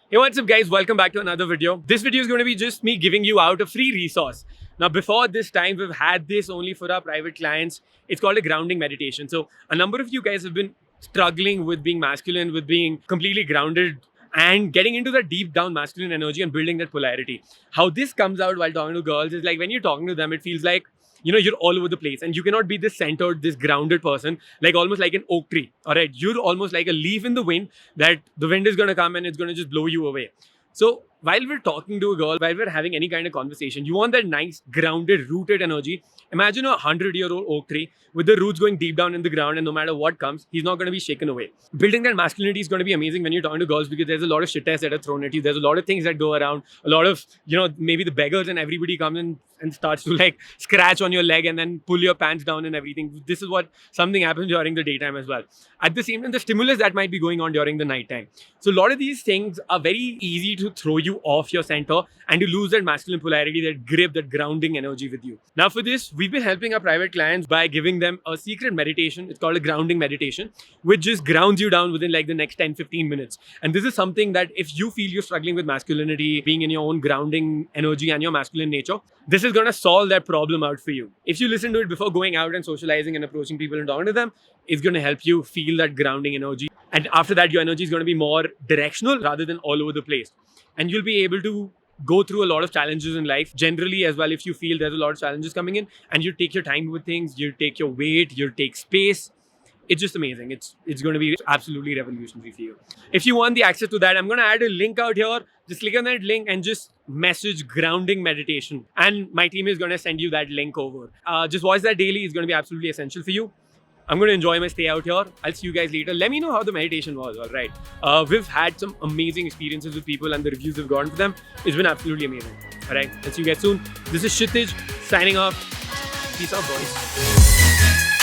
Hey, what's up guys? Welcome back to another video. This video is going to be just me giving you out a free resource. Now, before this time, we've had this only for our private clients. It's called a grounding meditation. So a number of you guys have been struggling with being masculine, with being completely grounded and getting into that deep down masculine energy and building that polarity. How this comes out while talking to girls is like when you're talking to them, it feels like you're all over the place and you cannot be this centered, this grounded person, like almost like an oak tree. All right. You're almost like a leaf in the wind that the wind is going to come and it's going to just blow you away. So while we're talking to a girl, while we're having any kind of conversation, you want that nice, grounded, rooted energy. Imagine a 100-year-old oak tree with the roots going deep down in the ground, and no matter what comes, he's not going to be shaken away. Building that masculinity is going to be amazing when you're talking to girls because there's a lot of shit tests that are thrown at you. There's a lot of things that go around. A lot of, maybe the beggars and everybody comes in and starts to like scratch on your leg and then pull your pants down and everything. This is what something happens during the daytime as well. At the same time, the stimulus that might be going on during the nighttime. So a lot of these things are very easy to throw you off your center and you lose that masculine polarity, that grip, that grounding energy with you. Now for this, we've been helping our private clients by giving them a secret meditation. It's called a grounding meditation, which just grounds you down within like the next 10-15 minutes. And this is something that if you feel you're struggling with masculinity, being in your own grounding energy and your masculine nature, this is going to solve that problem out for you. If you listen to it before going out and socializing and approaching people and talking to them, it's going to help you feel that grounding energy. And after that, your energy is going to be more directional rather than all over the place. And you'll be able to go through a lot of challenges in life generally as well. If you feel there's a lot of challenges coming in and you take your time with things, you take your weight, you take space, it's just amazing. It's going to be absolutely revolutionary for you. If you want the access to that, I'm going to add a link out here. Just click on that link and just message grounding meditation. And my team is going to send you that link over. Just watch that daily. It's going to be absolutely essential for you. I'm going to enjoy my stay out here. I'll see you guys later. Let me know how the meditation was, all right? We've had some amazing experiences with people and the reviews we've gotten for them. It's been absolutely amazing. All right, I'll see you guys soon. This is Kshitij signing off. Peace out, boys.